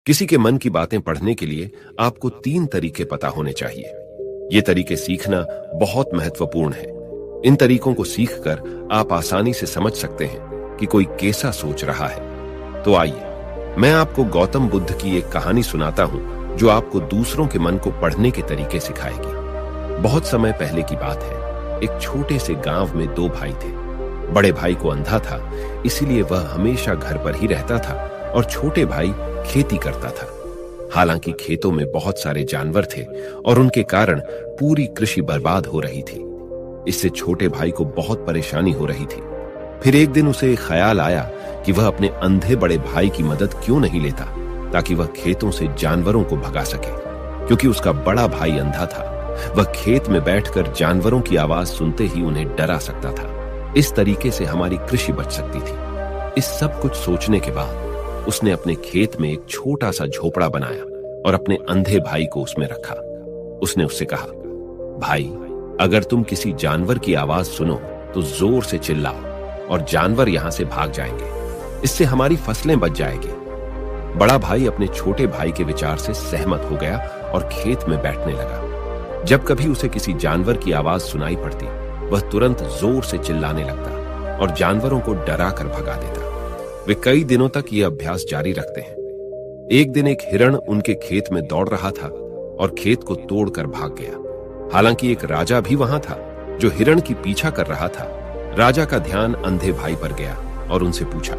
किसी के मन की बातें पढ़ने के लिए आपको 3 तरीके पता होने चाहिए। ये तरीके सीखना बहुत महत्वपूर्ण है। इन तरीकों को सीखकर आप आसानी से समझ सकते हैं कि कोई कैसा सोच रहा है। तो आइए मैं आपको गौतम बुद्ध की एक कहानी सुनाता हूं जो आपको दूसरों के मन को पढ़ने के तरीके सिखाएगी। बहुत समय पहले की बात है। एक छोटे से गांव में 2 भाई थे। बड़े भाई को अंधा था, इसीलिए वह हमेशा घर पर ही रहता था और छोटे भाई खेती करता था। हालांकि खेतों में बहुत सारे जानवर थे और उनके कारण पूरी कृषि बर्बाद हो रही थी। इससे छोटे भाई को बहुत परेशानी हो रही थी। फिर एक दिन उसे एक ख्याल आया कि वह अपने अंधे बड़े भाई की मदद क्यों नहीं लेता, ताकि वह खेतों से जानवरों को भगा सके। क्योंकि उसका बड़ा भाई अंधा था, वह खेत में बैठकर जानवरों की आवाज सुनते ही उन्हें डरा सकता था। इस तरीके से हमारी कृषि बच सकती थी। इस सब कुछ सोचने के बाद उसने अपने खेत में एक छोटा सा झोपड़ा बनाया और अपने अंधे भाई को उसमें रखा। उसने उससे कहा, भाई, अगर तुम किसी जानवर की आवाज सुनो तो जोर से चिल्लाओ और जानवर यहां से भाग जाएंगे। इससे हमारी फसलें बच जाएगी। बड़ा भाई अपने छोटे भाई के विचार से सहमत हो गया और खेत में बैठने लगा। जब कभी उसे किसी जानवर की आवाज सुनाई पड़ती, वह तुरंत जोर से चिल्लाने लगता और जानवरों को डरा कर भगा देता। वे कई दिनों तक यह अभ्यास जारी रखते हैं। एक दिन एक हिरण उनके खेत में दौड़ रहा था और खेत को तोड़कर भाग गया। हालांकि एक राजा भी वहां था जो हिरण की पीछा कर रहा था। राजा का ध्यान अंधे भाई पर गया और उनसे पूछा,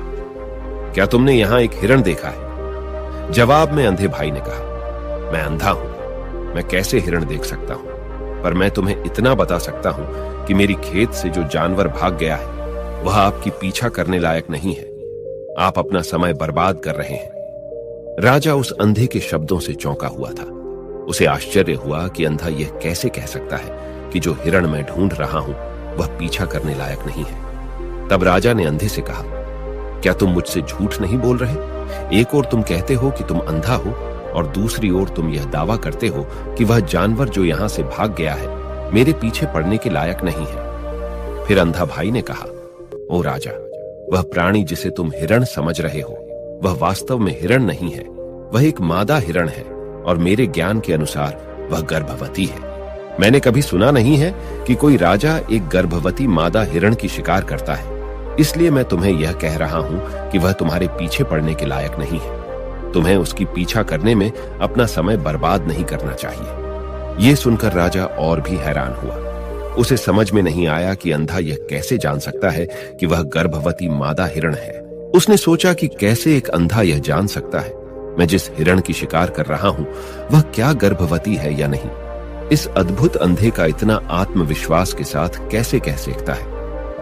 क्या तुमने यहां एक हिरण देखा है? जवाब में अंधे भाई ने कहा, मैं अंधा हूं, मैं कैसे हिरण देख सकता हूं? पर मैं तुम्हें इतना बता सकता हूं कि मेरी खेत से जो जानवर भाग गया है वह आपकी पीछा करने लायक नहीं है। आप अपना समय बर्बाद कर रहे हैं। राजा उस अंधे के शब्दों से चौंका हुआ था। उसे आश्चर्य हुआ कि अंधा यह कैसे कह सकता है कि जो हिरण मैं ढूंढ रहा हूं वह पीछा करने लायक नहीं है। तब राजा ने अंधे से कहा, क्या तुम मुझसे झूठ नहीं बोल रहे? एक ओर तुम कहते हो कि तुम अंधा हो और दूसरी ओर तुम यह दावा करते हो कि वह जानवर जो यहां से भाग गया है मेरे पीछे पड़ने के लायक नहीं है। फिर अंधा भाई ने कहा, ओ राजा, वह प्राणी जिसे तुम हिरण समझ रहे हो वह वास्तव में हिरण नहीं है। वह एक मादा हिरण है और मेरे ज्ञान के अनुसार वह गर्भवती है। मैंने कभी सुना नहीं है कि कोई राजा एक गर्भवती मादा हिरण की शिकार करता है। इसलिए मैं तुम्हें यह कह रहा हूं कि वह तुम्हारे पीछे पड़ने के लायक नहीं है। तुम्हें उसकी पीछा करने में अपना समय बर्बाद नहीं करना चाहिए। यह सुनकर राजा और भी हैरान हुआ। उसे समझ में नहीं आया कि अंधा यह कैसे जान सकता है कि वह गर्भवती मादा हिरण है। उसने सोचा कि कैसे एक अंधा यह जान सकता है मैं जिस हिरण की शिकार कर रहा हूं वह क्या गर्भवती है या नहीं। इस अद्भुत अंधे का इतना आत्मविश्वास के साथ कैसे कह सकता है?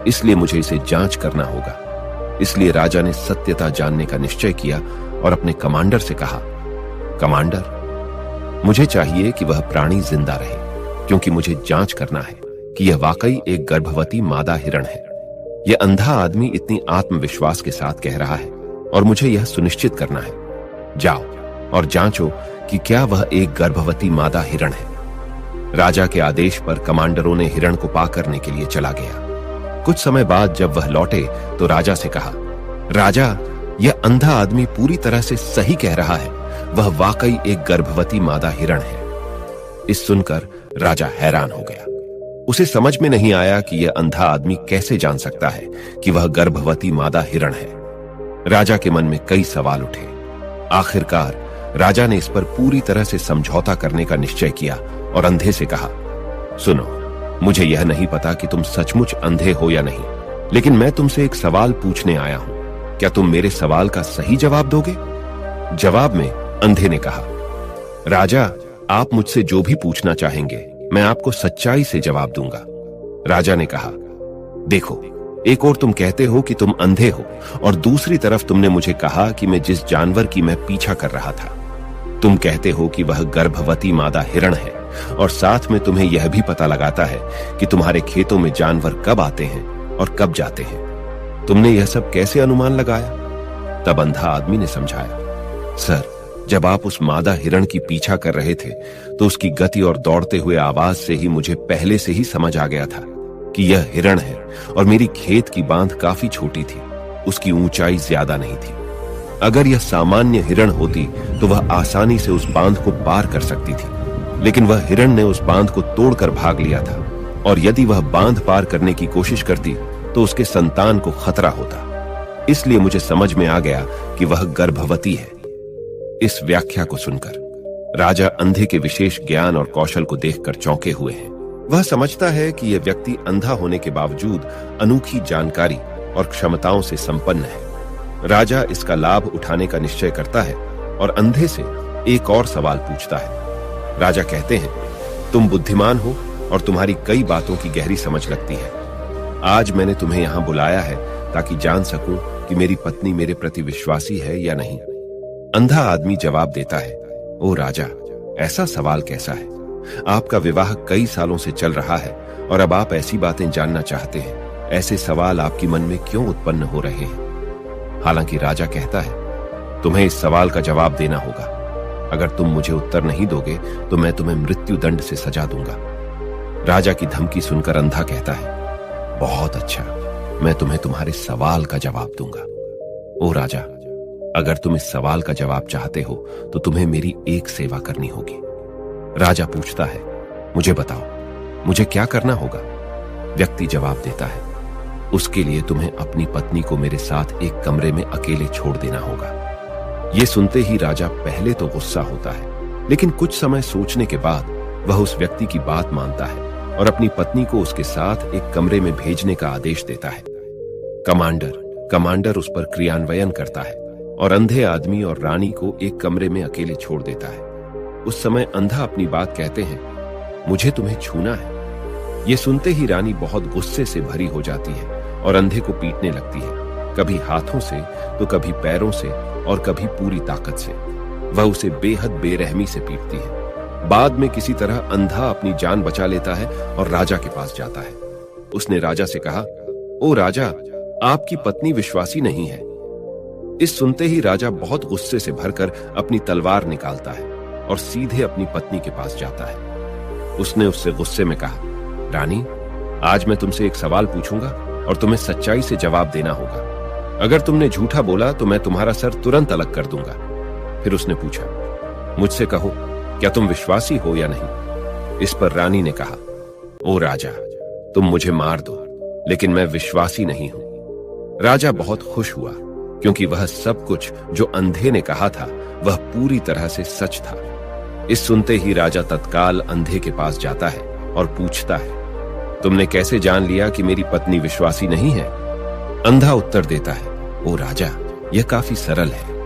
इसलिए मुझे इसे जांच करना होगा। इसलिए राजा ने सत्यता जानने का निश्चय किया और अपने कमांडर से कहा, कमांडर, मुझे चाहिए कि वह प्राणी जिंदा रहे, क्योंकि मुझे जांच करना है कि यह वाकई एक गर्भवती मादा हिरण है। यह अंधा आदमी इतनी आत्मविश्वास के साथ कह रहा है और मुझे यह सुनिश्चित करना है। जाओ और जांचो कि क्या वह एक गर्भवती मादा हिरण है। राजा के आदेश पर कमांडरों ने हिरण को पा करने के लिए चला गया। कुछ समय बाद जब वह लौटे तो राजा से कहा, राजा, यह अंधा आदमी पूरी तरह से सही कह रहा है। वह वाकई एक गर्भवती मादा हिरण है। इस सुनकर राजा हैरान हो गया। उसे समझ में नहीं आया कि यह अंधा आदमी कैसे जान सकता है कि वह गर्भवती मादा हिरण है। राजा के मन में कई सवाल उठे। आखिरकार राजा ने इस पर पूरी तरह से समझौता करने का निश्चय किया और अंधे से कहा, सुनो, मुझे यह नहीं पता कि तुम सचमुच अंधे हो या नहीं, लेकिन मैं तुमसे एक सवाल पूछने आया हूं। क्या तुम मेरे सवाल का सही जवाब दोगे? जवाब में अंधे ने कहा, राजा, आप मुझसे जो भी पूछना चाहेंगे मैं आपको सच्चाई से जवाब दूंगा। राजा ने कहा, देखो, एक ओर तुम कहते हो कि तुम अंधे हो और दूसरी तरफ तुमने मुझे कहा कि मैं जिस जानवर की मैं पीछा कर रहा था, तुम कहते हो कि वह गर्भवती मादा हिरण है और साथ में तुम्हें यह भी पता लगाता है कि तुम्हारे खेतों में जानवर कब आते हैं और कब जाते हैं। तुमने यह सब कैसे अनुमान लगाया? तब अंधा आदमी ने समझाया, सर, जब आप उस मादा हिरण की पीछा कर रहे थे तो उसकी गति और दौड़ते हुए आवाज से ही मुझे पहले से ही समझ आ गया था कि यह हिरण है और मेरी खेत की बांध काफी छोटी थी, उसकी ऊंचाई ज्यादा नहीं थी। अगर यह सामान्य हिरण होती तो वह आसानी से उस बांध को पार कर सकती थी, लेकिन वह हिरण ने उस बांध को तोड़कर भाग लिया था, और यदि वह बांध पार करने की कोशिश करती तो उसके संतान को खतरा होता। इसलिए मुझे समझ में आ गया कि वह गर्भवती है। इस व्याख्या को सुनकर राजा अंधे के विशेष ज्ञान और कौशल को देखकर चौंके हुए हैं। वह समझता है कि यह व्यक्ति अंधा होने के बावजूद अनोखी जानकारी और क्षमताओं से संपन्न है। राजा इसका लाभ उठाने का निश्चय करता है और अंधे से एक और सवाल पूछता है। राजा कहते हैं, तुम बुद्धिमान हो और तुम्हारी कई बातों की गहरी समझ लगती है। आज मैंने तुम्हें यहां बुलाया है ताकि जान सकूं कि मेरी पत्नी मेरे प्रति विश्वासी है या नहीं। अंधा आदमी जवाब देता है, ओ राजा, ऐसा सवाल कैसा है? आपका विवाह कई सालों से चल रहा है और अब आप ऐसी बातें जानना चाहते हैं। ऐसे सवाल आपके मन में क्यों उत्पन्न हो रहे हैं? हालांकि राजा कहता है, तुम्हें इस सवाल का जवाब देना होगा। अगर तुम मुझे उत्तर नहीं दोगे तो मैं तुम्हें मृत्यु दंड से सजा दूंगा। राजा की धमकी सुनकर अंधा कहता है, बहुत अच्छा, मैं तुम्हें तुम्हारे सवाल का जवाब दूंगा। ओ राजा, अगर तुम इस सवाल का जवाब चाहते हो तो तुम्हें मेरी एक सेवा करनी होगी। राजा पूछता है, मुझे बताओ, मुझे क्या करना होगा? व्यक्ति जवाब देता है, उसके लिए तुम्हें अपनी पत्नी को मेरे साथ एक कमरे में अकेले छोड़ देना होगा। यह सुनते ही राजा पहले तो गुस्सा होता है, लेकिन कुछ समय सोचने के बाद वह उस व्यक्ति की बात मानता है और अपनी पत्नी को उसके साथ एक कमरे में भेजने का आदेश देता है। कमांडर उस पर क्रियान्वयन करता है और अंधे आदमी और रानी को एक कमरे में अकेले छोड़ देता है। उस समय अंधा अपनी बात कहते हैं, मुझे तुम्हें छूना है। यह सुनते ही रानी बहुत गुस्से से भरी हो जाती है और अंधे को पीटने लगती है, कभी हाथों से तो कभी पैरों से और कभी पूरी ताकत से। वह उसे बेहद बेरहमी से पीटती है। बाद में किसी तरह अंधा अपनी जान बचा लेता है और राजा के पास जाता है। उसने राजा से कहा, ओ राजा, आपकी पत्नी विश्वासी नहीं है। इस सुनते ही राजा बहुत गुस्से से भरकर अपनी तलवार निकालता है और सीधे अपनी पत्नी के पास जाता है। उसने उससे गुस्से में कहा, रानी, आज मैं तुमसे एक सवाल पूछूंगा और तुम्हें सच्चाई से जवाब देना होगा। अगर तुमने झूठा बोला तो मैं तुम्हारा सर तुरंत अलग कर दूंगा। फिर उसने पूछा, मुझसे कहो, क्या तुम विश्वासी हो या नहीं? इस पर रानी ने कहा, ओ राजा, तुम मुझे मार दो, लेकिन मैं विश्वासी नहीं हूं। राजा बहुत खुश हुआ क्योंकि वह सब कुछ जो अंधे ने कहा था वह पूरी तरह से सच था। इस सुनते ही राजा तत्काल अंधे के पास जाता है और पूछता है, तुमने कैसे जान लिया कि मेरी पत्नी विश्वासी नहीं है? अंधा उत्तर देता है, ओ राजा, यह काफी सरल है।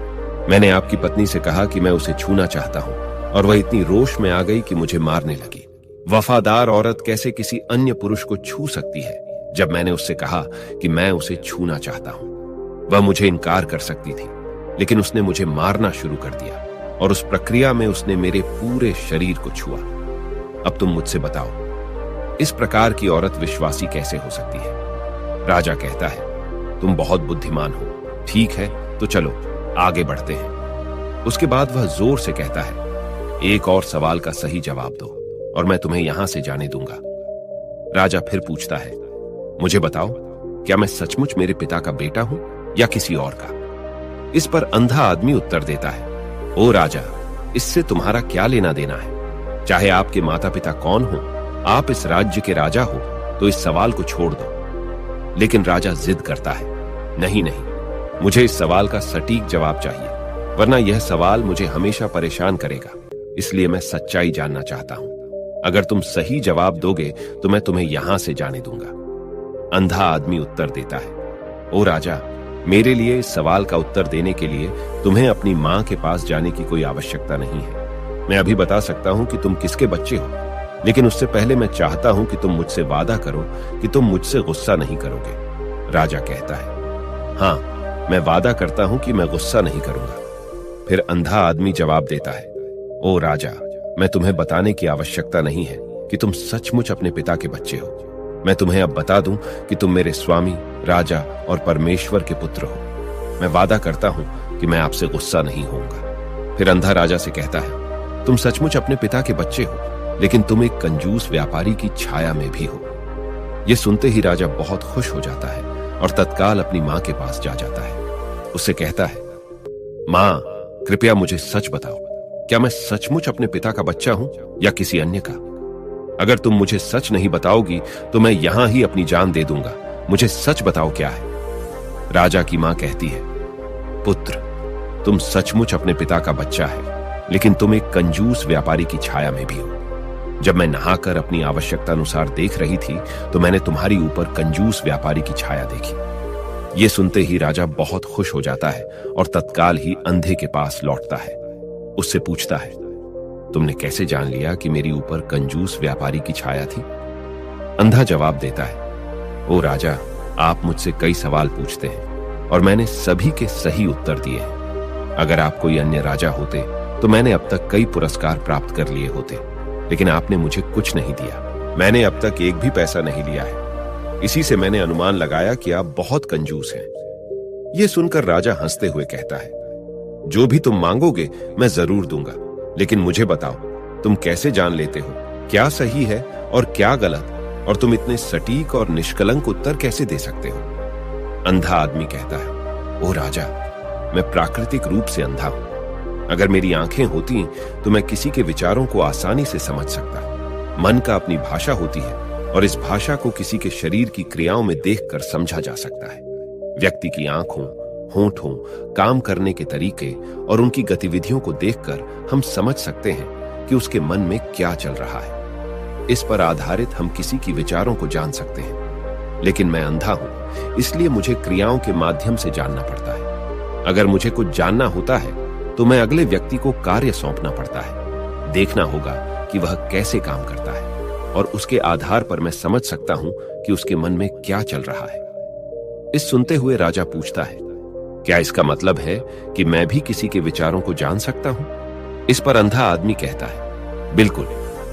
मैंने आपकी पत्नी से कहा कि मैं उसे छूना चाहता हूं और वह इतनी रोष में आ गई कि मुझे मारने लगी। वफादार औरत कैसे किसी अन्य पुरुष को छू सकती है? जब मैंने उससे कहा कि मैं उसे छूना चाहता हूं, वह मुझे इनकार कर सकती थी, लेकिन उसने मुझे मारना शुरू कर दिया और उस प्रक्रिया में उसने मेरे पूरे शरीर को छुआ। अब तुम मुझसे बताओ, इस प्रकार की औरत विश्वासी कैसे हो सकती है? राजा कहता है, तुम बहुत बुद्धिमान हो। ठीक है, तो चलो आगे बढ़ते हैं। उसके बाद वह जोर से कहता है, एक और सवाल का सही जवाब दो और मैं तुम्हें यहां से जाने दूंगा। राजा फिर पूछता है, मुझे बताओ, क्या मैं सचमुच मेरे पिता का बेटा हूं या किसी और का? इस पर अंधा आदमी उत्तर देता है, ओ राजा, इससे तुम्हारा क्या लेना देना है? चाहे आपके माता पिता कौन हो, आप इस राज्य के राजा हो, तो इस सवाल को छोड़ दो। लेकिन राजा जिद करता है, नहीं, मुझे इस सवाल का सटीक जवाब चाहिए, वरना यह सवाल मुझे हमेशा परेशान करेगा। इसलिए मैं सच्चाई जानना चाहता हूं। अगर तुम सही जवाब दोगे तो मैं तुम्हें यहां से जाने दूंगा। अंधा आदमी उत्तर देता है, ओ राजा, मेरे लिए इस सवाल का उत्तर देने के लिए तुम्हें अपनी मां के पास जाने की कोई आवश्यकता नहीं है। मैं अभी बता सकता हूं कि तुम किसके बच्चे हो, लेकिन उससे पहले मैं चाहता हूं कि तुम मुझसे वादा करो कि तुम मुझसे गुस्सा नहीं करोगे। राजा कहता है, हां, मैं वादा करता हूं कि मैं गुस्सा नहीं करूंगा। फिर अंधा आदमी जवाब देता है, ओ राजा, मैं तुम्हें बताने की आवश्यकता नहीं है कि तुम सचमुच अपने पिता के बच्चे हो। मैं तुम्हें अब बता दूं कि तुम मेरे स्वामी, राजा और परमेश्वर के पुत्र हो। मैं वादा करता हूं कि मैं आपसे गुस्सा नहीं होऊंगा। फिर अंधा राजा से कहता है, तुम सचमुच अपने पिता के बच्चे हो, लेकिन तुम एक कंजूस व्यापारी की छाया में भी हो। यह सुनते ही राजा बहुत खुश हो जाता है और तत्काल अपनी मां के पास जा जाता है। उससे कहता है, मां, कृपया मुझे सच बताओ, क्या मैं सचमुच अपने पिता का बच्चा हूं या किसी अन्य का? अगर तुम मुझे सच नहीं बताओगी तो मैं यहां ही अपनी जान दे दूंगा। मुझे सच बताओ क्या है। राजा की मां कहती है, पुत्र, तुम सचमुच अपने पिता का बच्चा है, लेकिन तुम एक कंजूस व्यापारी की छाया में भी हो। जब मैं नहाकर अपनी आवश्यकता अनुसार देख रही थी तो मैंने तुम्हारी ऊपर कंजूस व्यापारी की छाया देखी। यह सुनते ही राजा बहुत खुश हो जाता है और तत्काल ही अंधे के पास लौटता है। उससे पूछता है, तुमने कैसे जान लिया कि मेरी ऊपर कंजूस व्यापारी की छाया थी? अंधा जवाब देता है, ओ राजा, आप मुझसे कई सवाल पूछते हैं और मैंने सभी के सही उत्तर दिए हैं। अगर आप कोई अन्य राजा होते तो मैंने अब तक कई पुरस्कार प्राप्त कर लिए होते, लेकिन आपने मुझे कुछ नहीं दिया। मैंने अब तक एक भी पैसा नहीं लिया है। इसी से मैंने अनुमान लगाया कि आप बहुत कंजूस हैं। यह सुनकर राजा हंसते हुए कहता है, जो भी तुम मांगोगे मैं जरूर दूंगा, लेकिन मुझे बताओ, तुम कैसे जान लेते हो क्या सही है और क्या गलत, और तुम इतने सटीक और निष्कलंक उत्तर कैसे दे सकते हो? अंधा आदमी कहता है, ओ राजा, मैं प्राकृतिक रूप से अंधा हूं। अगर मेरी आंखें होती तो मैं किसी के विचारों को आसानी से समझ सकता। मन का अपनी भाषा होती है और इस भाषा को किसी के शरीर की क्रियाओं में देखकर समझा जा सकता है। व्यक्ति की आंखों, होंठों, काम करने के तरीके और उनकी गतिविधियों को देखकर हम समझ सकते हैं कि उसके मन में क्या चल रहा है। इस पर आधारित हम किसी की विचारों को जान सकते हैं। लेकिन मैं अंधा हूं, इसलिए मुझे क्रियाओं के माध्यम से जानना पड़ता है। अगर मुझे कुछ जानना होता है तो मैं अगले व्यक्ति को कार्य सौंपना पड़ता है। देखना होगा कि वह कैसे काम करता है और उसके आधार पर मैं समझ सकता हूं कि उसके मन में क्या चल रहा है। इस सुनते हुए राजा पूछता है, क्या इसका मतलब है कि मैं भी किसी के विचारों को जान सकता हूं? इस पर अंधा आदमी कहता है, बिल्कुल,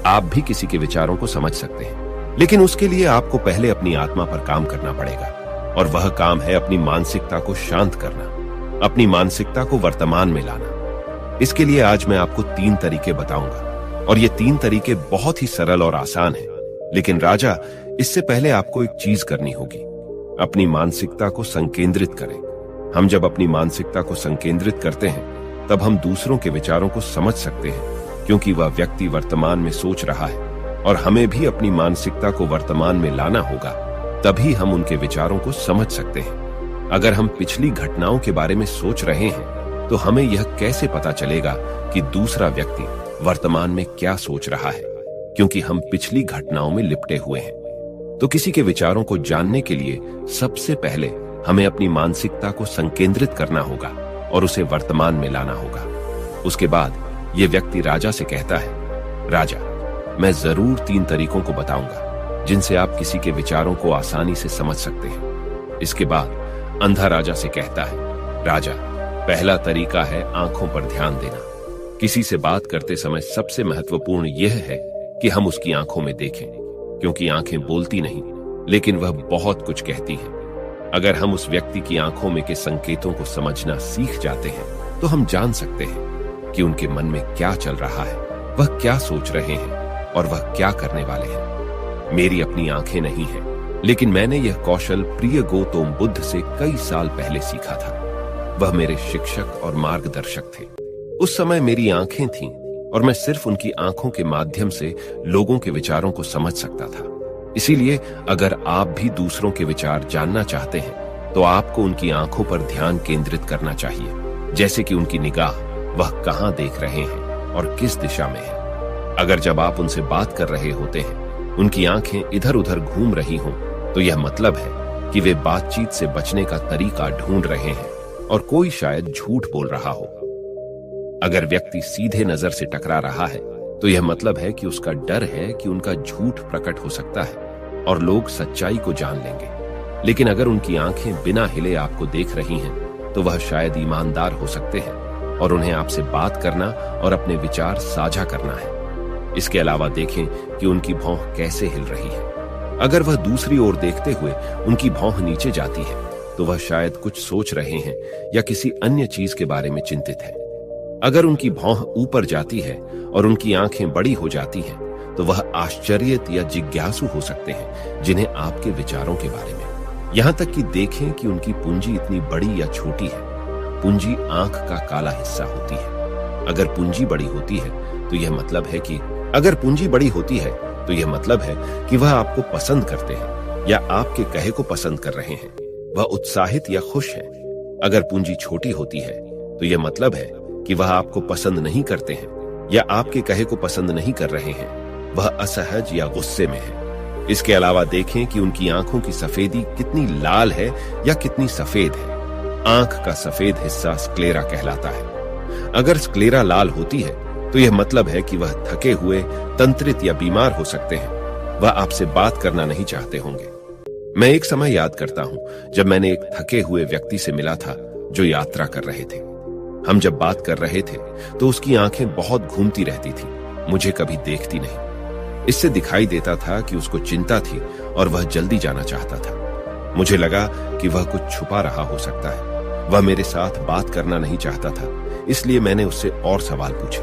आप भी किसी के विचारों को समझ सकते हैं, लेकिन उसके लिए आपको पहले अपनी आत्मा पर काम करना पड़ेगा, और वह काम है अपनी मानसिकता को शांत करना, अपनी मानसिकता को वर्तमान में लाना। इसके लिए आज मैं आपको 3 तरीके बताऊंगा, और ये 3 तरीके बहुत ही सरल और आसान हैं। लेकिन राजा, इससे पहले आपको एक चीज करनी होगी, अपनी मानसिकता को संकेंद्रित करें। हम जब अपनी मानसिकता को संकेंद्रित करते हैं तब हम दूसरों के विचारों को समझ सकते हैं, क्योंकि वह व्यक्ति वर्तमान में सोच रहा है, और हमें भी अपनी मानसिकता को वर्तमान में लाना होगा, तभी हम उनके विचारों को समझ सकते हैं। अगर हम पिछली घटनाओं के बारे में सोच रहे हैं तो हमें यह कैसे पता चलेगा कि दूसरा व्यक्ति वर्तमान में क्या सोच रहा है, क्योंकि हम पिछली घटनाओं में लिपटे हुए हैं। तो किसी के विचारों को जानने के लिए सबसे पहले हमें अपनी मानसिकता को संकेंद्रित करना होगा और उसे वर्तमान में लाना होगा। उसके बाद यह व्यक्ति राजा से कहता है, राजा, मैं जरूर 3 तरीकों को बताऊंगा जिनसे आप किसी के विचारों को आसानी से समझ सकते हैं। इसके बाद अंधा राजा से कहता है, राजा, पहला तरीका है आंखों पर ध्यान देना। किसी से बात करते समय सबसे महत्वपूर्ण यह है कि हम उसकी आंखों में देखें, क्योंकि आंखें बोलती नहीं, लेकिन वह बहुत कुछ कहती हैं। अगर हम उस व्यक्ति की आंखों में के संकेतों को समझना सीख जाते हैं तो हम जान सकते हैं कि उनके मन में क्या चल रहा है, वह क्या सोच रहे हैं और वह क्या करने वाले हैं। मेरी अपनी आंखें नहीं हैं, लेकिन मैंने यह कौशल प्रिय गौतम बुद्ध से कई साल पहले सीखा था। वह मेरे शिक्षक और मार्गदर्शक थे। उस समय मेरी आंखें थीं और मैं सिर्फ उनकी आंखों के माध्यम से लोगों के विचारों को समझ सकता था। इसीलिए अगर आप भी दूसरों के विचार जानना चाहते हैं तो आपको उनकी आंखों पर ध्यान केंद्रित करना चाहिए, जैसे कि उनकी निगाह, वह कहां देख रहे हैं और किस दिशा में है। अगर जब आप उनसे बात कर रहे होते हैं उनकी आंखें इधर उधर घूम रही हों तो यह मतलब है कि वे बातचीत से बचने का तरीका ढूंढ रहे हैं और कोई शायद झूठ बोल रहा हो। अगर व्यक्ति सीधे नजर से टकरा रहा है तो यह मतलब है कि उसका डर है कि उनका झूठ प्रकट हो सकता है और लोग सच्चाई को जान लेंगे। लेकिन अगर उनकी आंखें बिना हिले आपको देख रही हैं तो वह शायद ईमानदार हो सकते हैं और उन्हें आपसे बात करना और अपने विचार साझा करना है। इसके अलावा देखें कि उनकी भौं कैसे हिल रही है। अगर वह दूसरी ओर देखते हुए उनकी भौं नीचे जाती है तो वह शायद कुछ सोच रहे हैं या किसी अन्य चीज के बारे में चिंतित है। अगर उनकी भौं ऊपर जाती है और उनकी आंखें बड़ी हो जाती हैं तो वह आश्चर्यित या जिज्ञासु हो सकते हैं जिन्हें आपके विचारों के बारे में। यहां तक कि देखें कि उनकी पूंजी इतनी बड़ी या छोटी है। पूंजी आंख का काला हिस्सा होती है। अगर पूंजी बड़ी होती है तो यह मतलब है कि वह आपको पसंद करते हैं या आपके कहे को पसंद कर रहे हैं। वह उत्साहित या खुश हैं। अगर पूंजी छोटी होती है तो यह मतलब है कि वह आपको पसंद नहीं करते हैं या आपके कहे को पसंद नहीं कर रहे हैं। वह असहज या गुस्से में है। इसके अलावा देखें कि उनकी आंखों की सफेदी कितनी लाल है या कितनी सफेद है। आंख का सफेद हिस्सा स्क्लेरा कहलाता है। अगर स्क्लेरा लाल होती है तो यह मतलब है कि वह थके हुए, तंत्रित या बीमार हो सकते हैं। वह आपसे बात करना नहीं चाहते होंगे। मैं एक समय याद करता हूं जब मैंने एक थके हुए व्यक्ति से मिला था जो यात्रा कर रहे थे। हम जब बात कर रहे थे तो उसकी आंखें बहुत घूमती रहती थी, मुझे कभी देखती नहीं। इससे दिखाई देता था कि उसको चिंता थी और वह जल्दी जाना चाहता था। मुझे लगा कि वह कुछ छुपा रहा हो सकता है। वह मेरे साथ बात करना नहीं चाहता था, इसलिए मैंने उससे और सवाल पूछे।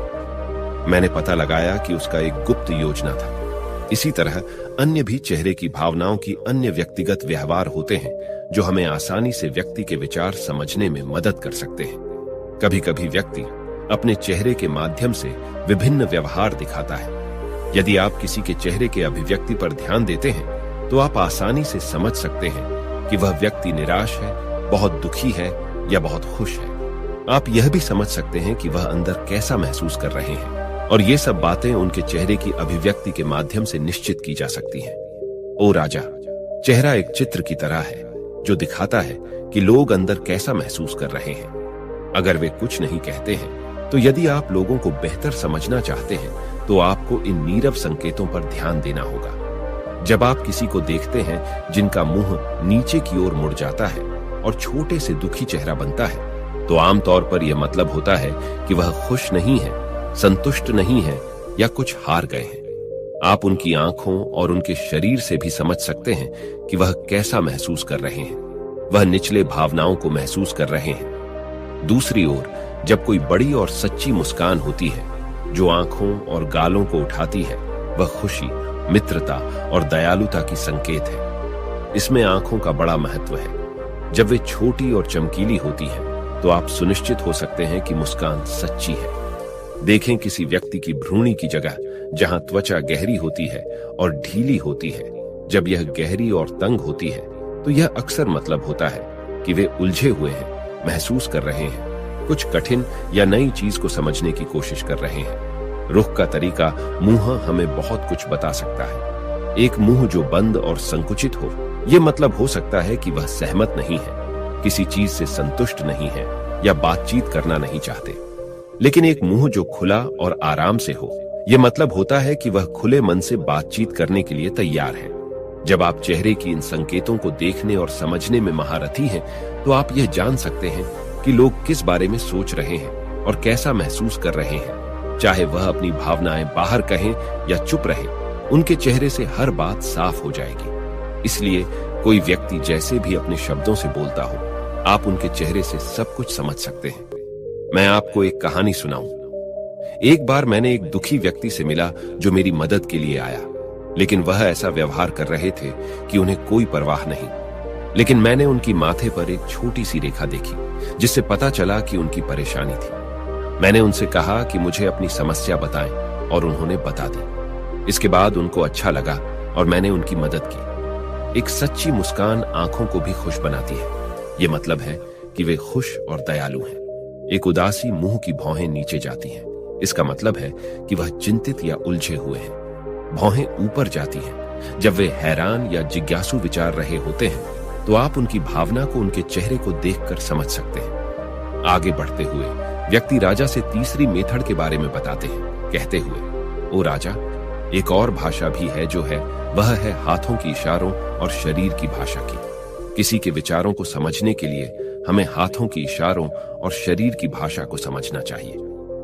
मैंने पता लगाया कि उसका एक गुप्त योजना था। इसी तरह अन्य भी चेहरे की भावनाओं की अन्य व्यक्तिगत व्यवहार होते हैं जो हमें आसानी से व्यक्ति के विचार समझने में मदद कर सकते हैं। कभी कभी व्यक्ति अपने चेहरे के माध्यम से विभिन्न व्यवहार दिखाता है। यदि आप किसी के चेहरे के अभिव्यक्ति पर ध्यान देते हैं तो आप आसानी से समझ सकते हैं कि वह व्यक्ति निराश है, बहुत दुखी है या बहुत खुश है। आप यह भी समझ सकते हैं कि वह अंदर कैसा महसूस कर रहे हैं, और ये सब बातें उनके चेहरे की अभिव्यक्ति के माध्यम से निश्चित की जा सकती हैं। ओ राजा, चेहरा एक चित्र की तरह है जो दिखाता है कि लोग अंदर कैसा महसूस कर रहे हैं। अगर वे कुछ नहीं कहते हैं तो यदि आप लोगों को बेहतर समझना चाहते हैं तो आपको इन नीरव संकेतों पर ध्यान देना होगा। जब आप किसी को देखते हैं जिनका मुंह नीचे की ओर मुड़ जाता है और छोटे से दुखी चेहरा बनता है, तो आमतौर पर यह मतलब होता है कि वह खुश नहीं है, संतुष्ट नहीं है या कुछ हार गए हैं। आप उनकी आंखों और उनके शरीर से भी समझ सकते हैं कि वह कैसा महसूस कर रहे हैं। वह निचले भावनाओं को महसूस कर रहे हैं। दूसरी ओर, जब कोई बड़ी और सच्ची मुस्कान होती है जो आंखों और गालों को उठाती है, वह खुशी, मित्रता और दयालुता की संकेत है। इसमें आंखों का बड़ा महत्व है। जब वे छोटी और चमकीली होती हैं, तो आप सुनिश्चित हो सकते हैं कि मुस्कान सच्ची है। देखें किसी व्यक्ति की भ्रूणी की जगह जहां त्वचा गहरी होती है और ढीली होती है, जब यह गहरी और तंग होती है तो यह अक्सर मतलब होता है कि वे उलझे हुए हैं, महसूस कर रहे हैं, कुछ कठिन या नई चीज को समझने की कोशिश कर रहे हैं। रुख का तरीका मुंह हमें बहुत कुछ बता सकता है। एक मुंह जो बंद और संकुचित हो, यह मतलब हो सकता है कि वह सहमत नहीं है, किसी चीज से संतुष्ट नहीं है या बातचीत करना नहीं चाहते। लेकिन एक मुंह जो खुला और आराम से हो, यह मतलब होता है कि वह खुले मन से बातचीत करने के लिए तैयार है। जब आप चेहरे की इन संकेतों को देखने और समझने में महारथी हैं, तो आप यह जान सकते हैं कि लोग किस बारे में सोच रहे हैं और कैसा महसूस कर रहे हैं। चाहे वह अपनी भावनाएं बाहर कहें या चुप रहे, उनके चेहरे से हर बात साफ हो जाएगी। इसलिए कोई व्यक्ति जैसे भी अपने शब्दों से बोलता हो, आप उनके चेहरे से सब कुछ समझ सकते हैं। मैं आपको एक कहानी सुनाऊं। एक बार मैंने एक दुखी व्यक्ति से मिला जो मेरी मदद के लिए आया, लेकिन वह ऐसा व्यवहार कर रहे थे कि उन्हें कोई परवाह नहीं। लेकिन मैंने उनकी माथे पर एक छोटी सी रेखा देखी, जिससे पता चला कि उनकी परेशानी थी। मैंने उनसे कहा कि मुझे अपनी समस्या बताएं, और उन्होंने बता दी। इसके बाद उनको अच्छा लगा और मैंने उनकी मदद की। एक सच्ची मुस्कान आंखों को भी खुश बनाती है। ये मतलब है कि वे खुश और दयालु हैं। एक उदासी मुंह की भौहें नीचे जाती हैं। इसका मतलब है कि वह चिंतित या उलझे हुए हैं। भौहें ऊपर जाती हैं जब वे हैरान या जिज्ञासु विचार रहे होते हैं, तो आप उनकी भावना को उनके चेहरे को देखकर समझ सकते हैं। आगे बढ़ते हुए व्यक्ति राजा से तीसरी मेथड के बारे में बताते हैं, कहते हुए, ओ राजा, एक और भाषा भी है जो है, वह है हाथों की इशारों और शरीर की भाषा की। किसी के विचारों को समझने के लिए हमें हाथों की इशारों और शरीर की भाषा को समझना चाहिए।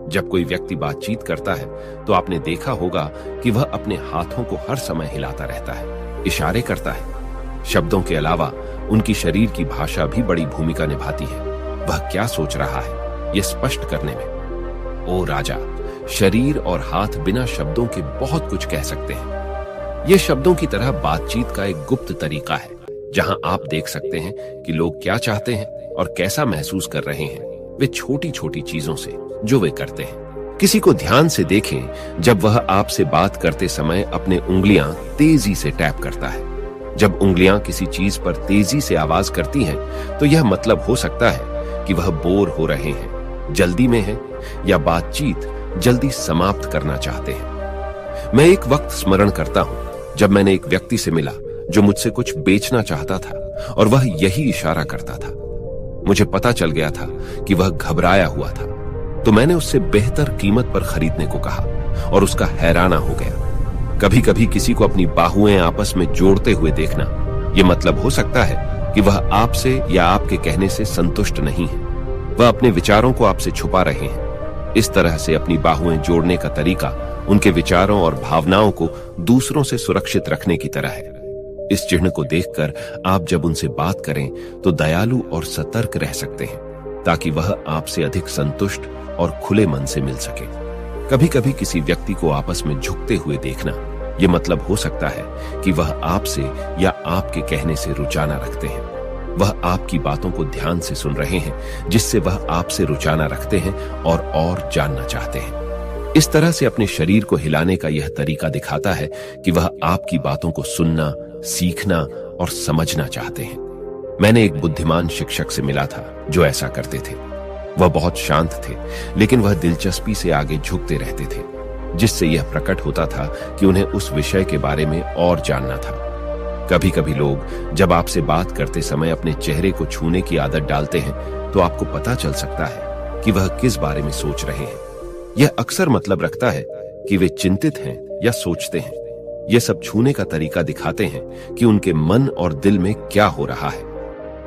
जब कोई व्यक्ति बातचीत करता है तो आपने देखा होगा कि वह अपने हाथों को हर समय हिलाता रहता है, इशारे करता है। शब्दों के अलावा उनकी शरीर की भाषा भी बड़ी भूमिका निभाती है। वह क्या सोच रहा है, यह स्पष्ट करने में। ओ राजा, शरीर और हाथ बिना शब्दों के बहुत कुछ कह सकते हैं। यह शब्दों की तरह बातचीत का एक गुप्त तरीका है, जहां आप देख सकते हैं कि लोग क्या चाहते हैं और कैसा महसूस कर रहे हैं। वे छोटी छोटी चीजों से जो वे करते हैं। किसी को ध्यान से देखें जब वह आपसे बात करते समय अपने उंगलियां तेजी से टैप करता है। जब उंगलियां किसी चीज पर तेजी से आवाज करती हैं, तो यह मतलब हो सकता है कि वह बोर हो रहे हैं, जल्दी में हैं या बातचीत जल्दी समाप्त करना चाहते हैं। मैं एक वक्त स्मरण करता हूं जब मैंने एक व्यक्ति से मिला जो मुझसे कुछ बेचना चाहता था और वह यही इशारा करता था। मुझे पता चल गया था कि वह घबराया हुआ था, तो मैंने उससे बेहतर कीमत पर खरीदने को कहा और उसका हैराना हो गया। कभी कभी किसी को अपनी बाहुएं आपस में जोड़ते हुए देखना, यह मतलब हो सकता है कि वह आपसे या आपके कहने से संतुष्ट नहीं है। वह अपने विचारों को आपसे छुपा रहे हैं। इस तरह से अपनी बाहुएं जोड़ने का तरीका उनके विचारों और भावनाओं को दूसरों से सुरक्षित रखने की तरह है। इस चिन्ह को देखकर आप जब उनसे बात करें तो दयालु और सतर्क रह सकते हैं, ताकि वह आपसे अधिक संतुष्ट और खुले मन से मिल सके। कभी कभी किसी व्यक्ति को आपस में झुकते हुए देखना, यह मतलब हो सकता है कि वह आपसे या आपके कहने से रुचाना रखते हैं। वह आपकी बातों को ध्यान से सुन रहे हैं, जिससे वह आपसे रुचाना रखते हैं और जानना चाहते हैं। इस तरह से अपने शरीर को हिलाने का यह तरीका दिखाता है कि वह आपकी बातों को सुनना, सीखना और समझना चाहते हैं। मैंने एक बुद्धिमान शिक्षक से मिला था जो ऐसा करते थे। वह बहुत शांत थे, लेकिन वह दिलचस्पी से आगे झुकते रहते थे, जिससे यह प्रकट होता था कि उन्हें उस विषय के बारे में और जानना था। कभी कभी लोग जब आपसे बात करते समय अपने चेहरे को छूने की आदत डालते हैं, तो आपको पता चल सकता है कि वह किस बारे में सोच रहे हैं। यह अक्सर मतलब रखता है कि वे चिंतित हैं या सोचते हैं। यह सब छूने का तरीका दिखाते हैं कि उनके मन और दिल में क्या हो रहा है।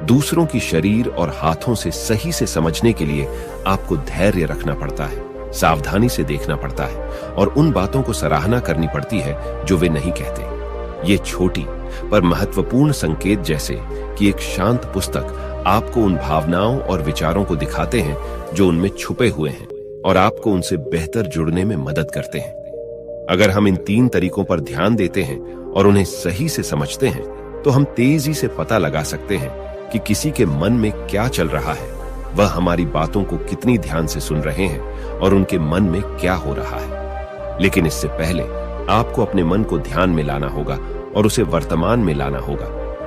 दूसरों की शरीर और हाथों से सही से समझने के लिए आपको धैर्य रखना पड़ता है, सावधानी से देखना पड़ता है और उन बातों को सराहना करनी पड़ती है जो वे नहीं कहते। ये छोटी पर महत्वपूर्ण संकेत, जैसे कि एक शांत पुस्तक, आपको उन भावनाओं और विचारों को दिखाते हैं जो उनमें छुपे हुए हैं और आपको उनसे बेहतर जुड़ने में मदद करते हैं। अगर हम इन 3 तरीकों पर ध्यान देते हैं और उन्हें सही से समझते हैं, तो हम तेजी से पता लगा सकते हैं कि किसी के मन में क्या चल रहा है, वह हमारी बातों को कितनी ध्यान से सुन रहे हैं और उनके मन में क्या हो रहा है। लेकिन इससे पहले आपको अपने मन को ध्यान में लाना होगा और उसे वर्तमान में लाना होगा।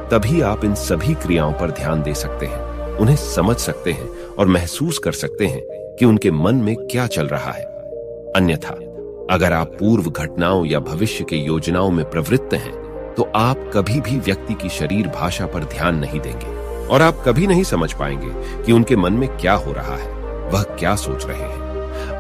तभी आप इन सभी क्रियाओं पर ध्यान दे सकते हैं, उन्हें समझ सकते हैं और महसूस कर सकते हैं कि उनके मन में क्या चल रहा है। अन्यथा अगर आप पूर्व घटनाओं या भविष्य के योजनाओं में प्रवृत्त हैं, तो आप कभी भी व्यक्ति की शरीर भाषा पर ध्यान नहीं देंगे और आप कभी नहीं समझ पाएंगे कि उनके मन में क्या हो रहा है, वह क्या सोच रहे हैं।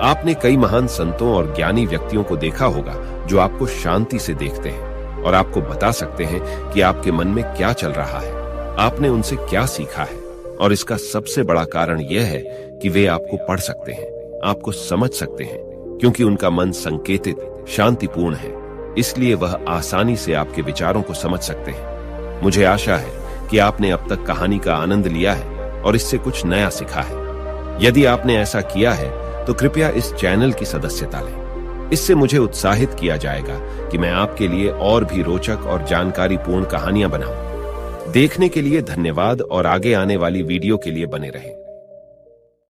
आपने कई महान संतों और ज्ञानी व्यक्तियों को देखा होगा जो आपको शांति से देखते हैं और आपको बता सकते हैं कि आपके मन में क्या चल रहा है, आपने उनसे क्या सीखा है। और इसका सबसे बड़ा कारण यह है कि वे आपको पढ़ सकते हैं, आपको समझ सकते हैं, क्योंकि उनका मन संकेतित, शांतिपूर्ण है। इसलिए वह आसानी से आपके विचारों को समझ सकते हैं। मुझे आशा है कि आपने अब तक कहानी का आनंद लिया है और इससे कुछ नया सीखा है। यदि आपने ऐसा किया है तो कृपया इस चैनल की सदस्यता लें। इससे मुझे उत्साहित किया जाएगा कि मैं आपके लिए और भी रोचक और जानकारीपूर्ण कहानियां बनाऊं। देखने के लिए धन्यवाद और आगे आने वाली वीडियो के लिए बने रहें।